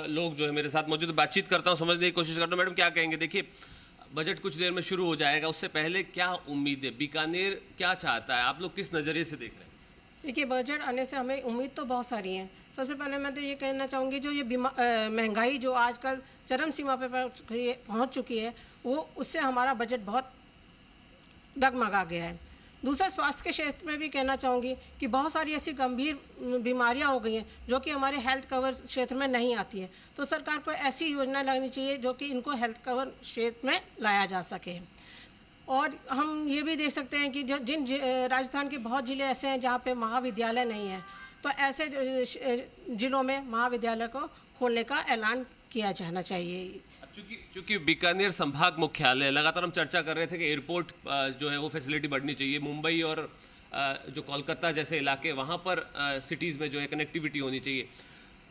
लोग जो है मेरे साथ मौजूद, बातचीत करता हूँ, समझने की कोशिश करता हूँ। मैडम क्या कहेंगे? देखिए, बजट कुछ देर में शुरू हो जाएगा, उससे पहले क्या उम्मीद है? बीकानेर क्या चाहता है? आप लोग किस नज़रिए से देख रहे हैं? देखिए, बजट आने से हमें उम्मीद तो बहुत सारी है। सबसे पहले मैं तो ये कहना चाहूँगी, जो ये महंगाई जो आजकल चरम सीमा पे पहुँच चुकी है, वो उससे हमारा बजट बहुत डगमगा गया है। दूसरा, स्वास्थ्य के क्षेत्र में भी कहना चाहूँगी कि बहुत सारी ऐसी गंभीर बीमारियां हो गई हैं जो कि हमारे हेल्थ कवर क्षेत्र में नहीं आती है। तो सरकार को ऐसी योजना लानी चाहिए जो कि इनको हेल्थ कवर क्षेत्र में लाया जा सके। और हम ये भी देख सकते हैं कि राजस्थान के बहुत ज़िले ऐसे हैं जहाँ पे महाविद्यालय नहीं है, तो ऐसे ज़िलों में महाविद्यालय को खोलने का ऐलान किया जाना चाहिए। चूंकि बीकानेर संभाग मुख्यालय, लगातार हम चर्चा कर रहे थे कि एयरपोर्ट जो है वो फैसिलिटी बढ़नी चाहिए। मुंबई और जो कोलकाता जैसे इलाके, वहाँ पर सिटीज़ में जो है कनेक्टिविटी होनी चाहिए।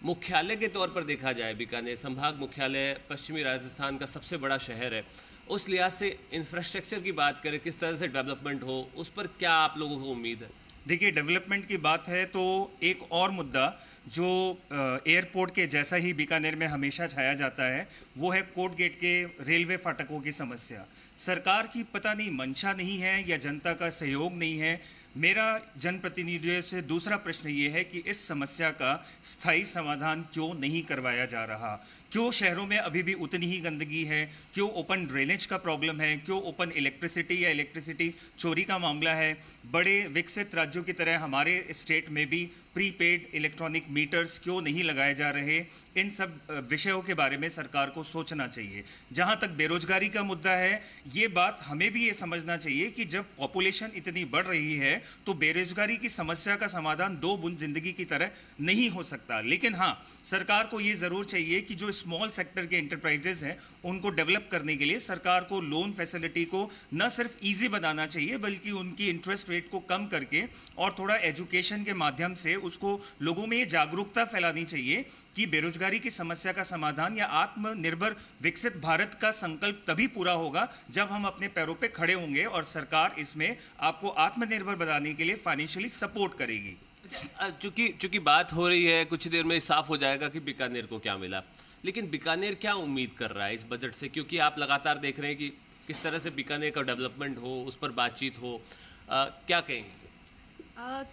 मुख्यालय के तौर पर देखा जाए, बीकानेर संभाग मुख्यालय पश्चिमी राजस्थान का सबसे बड़ा शहर है। उस लिहाज से इंफ्रास्ट्रक्चर की बात करें, किस तरह से डेवलपमेंट हो, उस पर क्या आप लोगों को उम्मीद है? देखिए, डेवलपमेंट की बात है तो एक और मुद्दा जो एयरपोर्ट के जैसा ही बीकानेर में हमेशा छाया जाता है, वो है कोर्ट गेट के रेलवे फाटकों की समस्या। सरकार की पता नहीं मंशा नहीं है या जनता का सहयोग नहीं है। मेरा जनप्रतिनिधियों से दूसरा प्रश्न ये है कि इस समस्या का स्थायी समाधान क्यों नहीं करवाया जा रहा? क्यों शहरों में अभी भी उतनी ही गंदगी है? क्यों ओपन ड्रेनेज का प्रॉब्लम है? क्यों ओपन इलेक्ट्रिसिटी या इलेक्ट्रिसिटी चोरी का मामला है? बड़े विकसित राज्यों की तरह हमारे स्टेट में भी प्रीपेड इलेक्ट्रॉनिक मीटर्स क्यों नहीं लगाए जा रहे? इन सब विषयों के बारे में सरकार को सोचना चाहिए। जहां तक बेरोजगारी का मुद्दा है, ये बात हमें भी ये समझना चाहिए कि जब पॉपुलेशन इतनी बढ़ रही है तो बेरोजगारी की समस्या का समाधान दो बूंद जिंदगी की तरह नहीं हो सकता। लेकिन हाँ, सरकार को ये ज़रूर चाहिए कि जो स्मॉल सेक्टर के एंटरप्राइजेज हैं, उनको डेवलप करने के लिए सरकार को लोन फैसिलिटी को न सिर्फ ईजी बनाना चाहिए, बल्कि उनकी इंटरेस्ट रेट को कम करके और थोड़ा एजुकेशन के माध्यम से उसको लोगों में ये जागरूकता फैलानी चाहिए कि बेरोजगारी की समस्या का समाधान या आत्मनिर्भर विकसित भारत का संकल्प तभी पूरा होगा जब हम अपने पैरों पे खड़े होंगे और सरकार इसमें आपको आत्मनिर्भर बनाने के लिए फाइनेंशियली सपोर्ट करेगी। चूंकि बात हो रही है, कुछ देर में साफ हो जाएगा कि बीकानेर को क्या मिला, लेकिन बीकानेर क्या उम्मीद कर रहा है इस बजट से? क्योंकि आप लगातार देख रहे हैं कि किस तरह से बीकानेर का डेवलपमेंट हो, उस पर बातचीत हो। क्या कहेंगे?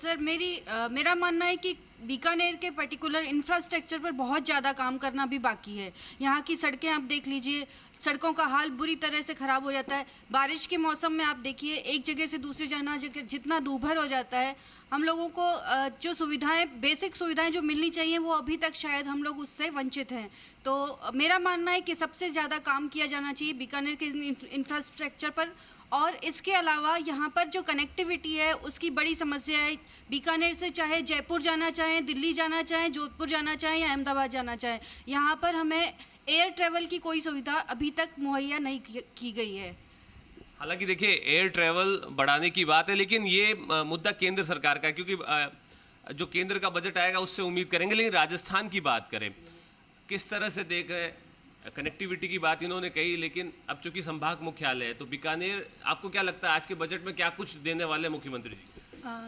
सर, मेरा मानना है कि बीकानेर के पर्टिकुलर इंफ्रास्ट्रक्चर पर बहुत ज़्यादा काम करना भी बाकी है। यहाँ की सड़कें आप देख लीजिए, सड़कों का हाल बुरी तरह से ख़राब हो जाता है। बारिश के मौसम में आप देखिए, एक जगह से दूसरी जगह जितना दूभर हो जाता है। हम लोगों को जो सुविधाएं, बेसिक सुविधाएं जो मिलनी चाहिए, वो अभी तक शायद हम लोग उससे वंचित हैं। तो मेरा मानना है कि सबसे ज़्यादा काम किया जाना चाहिए बीकानेर के इंफ्रास्ट्रक्चर पर। और इसके अलावा यहाँ पर जो कनेक्टिविटी है, उसकी बड़ी समस्या है। बीकानेर से चाहे जयपुर जाना चाहें, दिल्ली जाना चाहें, जोधपुर जाना चाहें या अहमदाबाद जाना चाहें, यहाँ पर हमें एयर ट्रैवल की कोई सुविधा अभी तक मुहैया नहीं की गई है। हालांकि देखिए, एयर ट्रैवल बढ़ाने की बात है, लेकिन ये मुद्दा केंद्र सरकार का है, क्योंकि जो केंद्र का बजट आएगा उससे उम्मीद करेंगे। लेकिन राजस्थान की बात करें, किस तरह से देख रहे हैं? कनेक्टिविटी की बात इन्होंने कही, लेकिन अब चूंकि संभाग मुख्यालय है, तो बीकानेर, आपको क्या लगता है आज के बजट में क्या कुछ देने वाले मुख्यमंत्री जी?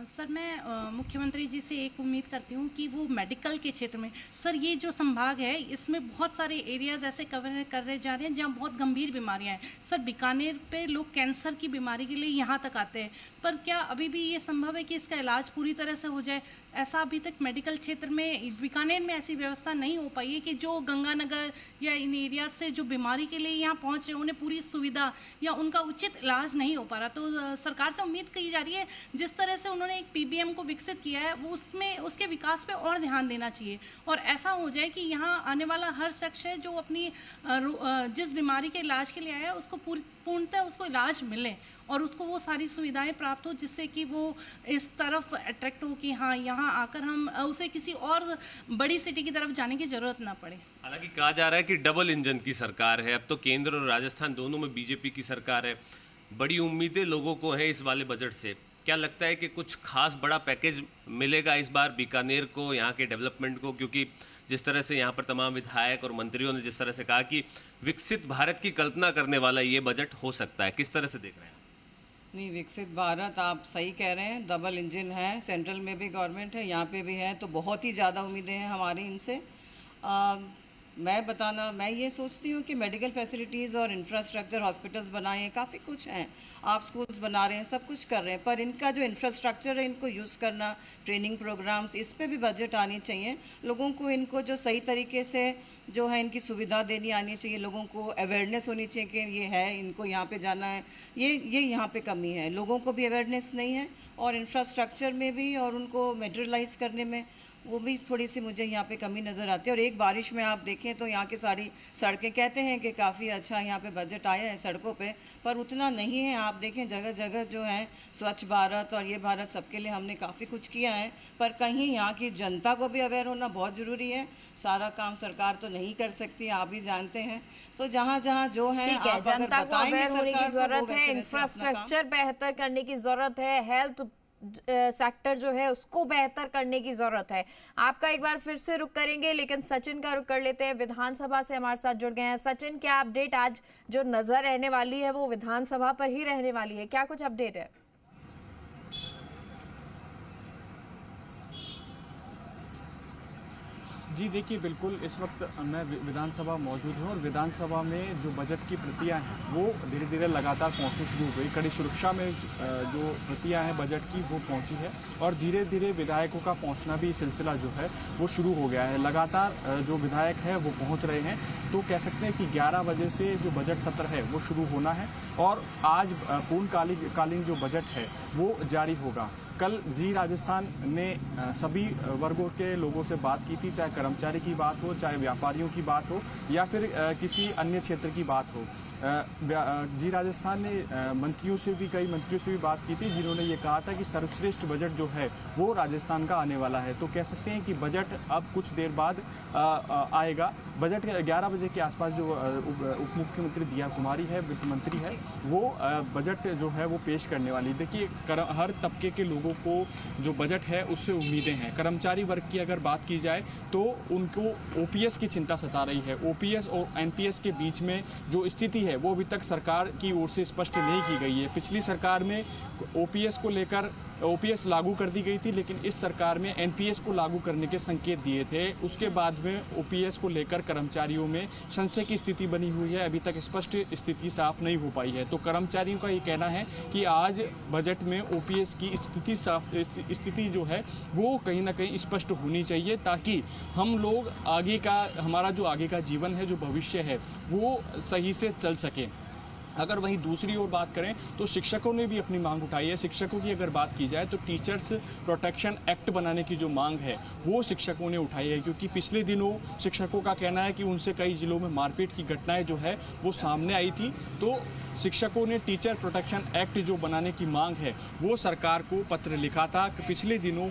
सर, मैं मुख्यमंत्री जी से एक उम्मीद करती हूँ कि वो मेडिकल के क्षेत्र में, सर ये जो संभाग है इसमें बहुत सारे एरियाज़ ऐसे कवर कर रहे जा रहे हैं जहाँ बहुत गंभीर बीमारियाँ हैं। सर, बीकानेर पे लोग कैंसर की बीमारी के लिए यहाँ तक आते हैं, पर क्या अभी भी ये संभव है कि इसका इलाज पूरी तरह से हो जाए? ऐसा अभी तक मेडिकल क्षेत्र में बीकानेर में ऐसी व्यवस्था नहीं हो पाई है कि जो गंगानगर या इन एरियाज से जो बीमारी के लिए यहाँ पहुँच रहे हैं, उन्हें पूरी सुविधा या उनका उचित इलाज नहीं हो पा रहा। तो सरकार से उम्मीद की जा रही है, जिस तरह से उन्होंने एक पीबीएम को विकसित किया है, वो उसमें उसके विकास पे और ध्यान देना चाहिए और ऐसा हो जाए कि यहाँ आने वाला हर शख्स है जो अपनी जिस बीमारी के इलाज के लिए आया है, उसको पूर्णतः उसको इलाज मिले और उसको वो सारी सुविधाएं प्राप्त हो, जिससे कि वो इस तरफ अट्रैक्ट हो कि हाँ, यहाँ आकर हम उसे किसी और बड़ी सिटी की तरफ जाने की ज़रूरत ना पड़े। हालांकि कहा जा रहा है कि डबल इंजन की सरकार है, अब तो केंद्र और राजस्थान दोनों में बीजेपी की सरकार है। बड़ी उम्मीदें लोगों को हैं इस वाले बजट से। क्या लगता है कि कुछ खास बड़ा पैकेज मिलेगा इस बार बीकानेर को, यहाँ के डेवलपमेंट को? क्योंकि जिस तरह से यहाँ पर तमाम विधायक और मंत्रियों ने जिस तरह से कहा कि विकसित भारत की कल्पना करने वाला ये बजट हो सकता है, किस तरह से देख रहे हैं? नहीं, विकसित भारत आप सही कह रहे हैं, डबल इंजन है, सेंट्रल में भी गवर्नमेंट है, यहाँ पे भी है, तो बहुत ही ज़्यादा उम्मीदें हैं हमारी इनसे। मैं ये सोचती हूँ कि मेडिकल फैसिलिटीज़ और इंफ्रास्ट्रक्चर, हॉस्पिटल्स बनाए हैं, काफ़ी कुछ हैं, आप स्कूल्स बना रहे हैं, सब कुछ कर रहे हैं, पर इनका जो इंफ्रास्ट्रक्चर है इनको यूज़ करना, ट्रेनिंग प्रोग्राम्स, इस पे भी बजट आनी चाहिए। लोगों को इनको जो सही तरीके से जो है इनकी सुविधा देनी आनी चाहिए, लोगों को अवेयरनेस होनी चाहिए कि ये है, इनको यहाँ पे जाना है, ये यहाँ पे कमी है, लोगों को भी अवेयरनेस नहीं है और इंफ्रास्ट्रक्चर में भी और उनको मेटेरियलाइज करने में वो भी थोड़ी सी मुझे यहाँ पे कमी नज़र आती है। और एक बारिश में आप देखें तो यहाँ की सारी सड़कें, कहते हैं कि काफ़ी अच्छा यहाँ पे बजट आया है सड़कों पे, पर उतना नहीं है। आप देखें जगह जगह जो है स्वच्छ भारत और ये भारत सबके लिए हमने काफ़ी कुछ किया है, पर कहीं यहाँ की जनता को भी अवेयर होना बहुत ज़रूरी है। सारा काम सरकार तो नहीं कर सकती, आप भी जानते हैं। तो जहाँ जहाँ जो है ठीक है, आप अगर जनता को बताएंगे अवेयर होने की सरकार को, वो जरूरत है, वैसे वैसे अपना काम इंफ्रास्ट्रक्चर बेहतर करने की जरूरत है, हेल्थ सेक्टर जो है उसको बेहतर करने की जरूरत है। आपका एक बार फिर से रुक करेंगे, लेकिन सचिन का रुक कर लेते हैं। विधानसभा से हमारे साथ जुड़ गए हैं सचिन। क्या अपडेट, आज जो नजर रहने वाली है वो विधानसभा पर ही रहने वाली है, क्या कुछ अपडेट है? जी देखिए, बिल्कुल इस वक्त मैं विधानसभा मौजूद हूँ और विधानसभा में जो बजट की प्रतियां हैं वो धीरे धीरे लगातार पहुँचनी शुरू हो गई। कड़ी सुरक्षा में जो प्रतियां हैं बजट की वो पहुँची है और धीरे धीरे विधायकों का पहुँचना भी सिलसिला जो है वो शुरू हो गया है। लगातार जो विधायक है वो पहुँच रहे हैं, तो कह सकते हैं कि 11 बजे से जो बजट सत्र है वो शुरू होना है और आज पूर्णकालीन जो बजट है वो जारी होगा। कल जी राजस्थान ने सभी वर्गों के लोगों से बात की थी, चाहे कर्मचारी की बात हो, चाहे व्यापारियों की बात हो या फिर किसी अन्य क्षेत्र की बात हो। जी राजस्थान ने मंत्रियों से भी, कई मंत्रियों से भी बात की थी, जिन्होंने ये कहा था कि सर्वश्रेष्ठ बजट जो है वो राजस्थान का आने वाला है। तो कह सकते हैं कि बजट अब कुछ देर बाद आएगा। बजट 11 बजे के आसपास जो उप मुख्यमंत्री दिया कुमारी है, वित्त मंत्री है, वो बजट जो है वो पेश करने वाली। देखिए, हर तबके के लोगों को जो बजट है उससे उम्मीदें हैं। कर्मचारी वर्ग की अगर बात की जाए तो उनको ओपीएस की चिंता सता रही है। ओपीएस और एनपीएस के बीच में जो स्थिति है वो अभी तक सरकार की ओर से स्पष्ट नहीं की गई है। पिछली सरकार में ओपीएस को लेकर ओपीएस लागू कर दी गई थी, लेकिन इस सरकार में एनपीएस को लागू करने के संकेत दिए थे। उसके बाद में ओपीएस को लेकर कर्मचारियों में संशय की स्थिति बनी हुई है, अभी तक स्पष्ट स्थिति साफ नहीं हो पाई है। तो कर्मचारियों का ये कहना है कि आज बजट में ओपीएस की स्थिति जो है वो कहीं ना कहीं स्पष्ट होनी चाहिए, ताकि हम लोग आगे का, हमारा जो आगे का जीवन है, जो भविष्य है, वो सही से चल सके। अगर वहीं दूसरी ओर बात करें तो शिक्षकों ने भी अपनी मांग उठाई है। शिक्षकों की अगर बात की जाए तो टीचर्स प्रोटेक्शन एक्ट बनाने की जो मांग है वो शिक्षकों ने उठाई है, क्योंकि पिछले दिनों शिक्षकों का कहना है कि उनसे कई जिलों में मारपीट की घटनाएं जो है वो सामने आई थी। तो शिक्षकों ने टीचर प्रोटेक्शन एक्ट जो बनाने की मांग है वो सरकार को पत्र लिखा था। पिछले दिनों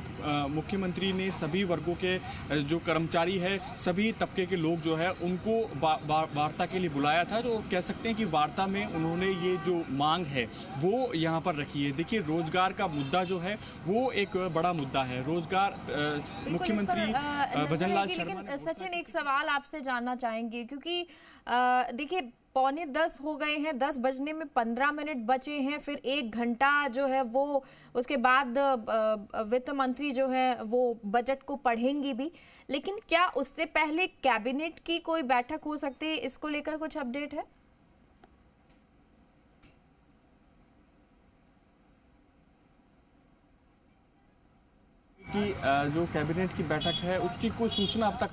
मुख्यमंत्री ने सभी वर्गों के जो कर्मचारी है, सभी तबके के लोग जो है उनको वार्ता के लिए बुलाया था। तो कह सकते हैं कि वार्ता में उन्होंने ये जो मांग है वो यहाँ पर रखी है। देखिए, रोजगार का मुद्दा जो है वो एक बड़ा मुद्दा है। रोजगार मुख्यमंत्री भजनलाल शर्मा ने। सचिन, एक सवाल आपसे जानना चाहेंगे, क्योंकि देखिए 9:45 हो गए हैं, 10 बजने में 15 मिनट बचे हैं, फिर 1 घंटा जो है वो उसके बाद वित्त मंत्री जो है वो बजट को पढ़ेंगी भी, लेकिन क्या उससे पहले कैबिनेट की कोई बैठक हो सकती है? इसको लेकर कुछ अपडेट है? कि जो कैबिनेट की बैठक है उसकी कोई सूचना अब तक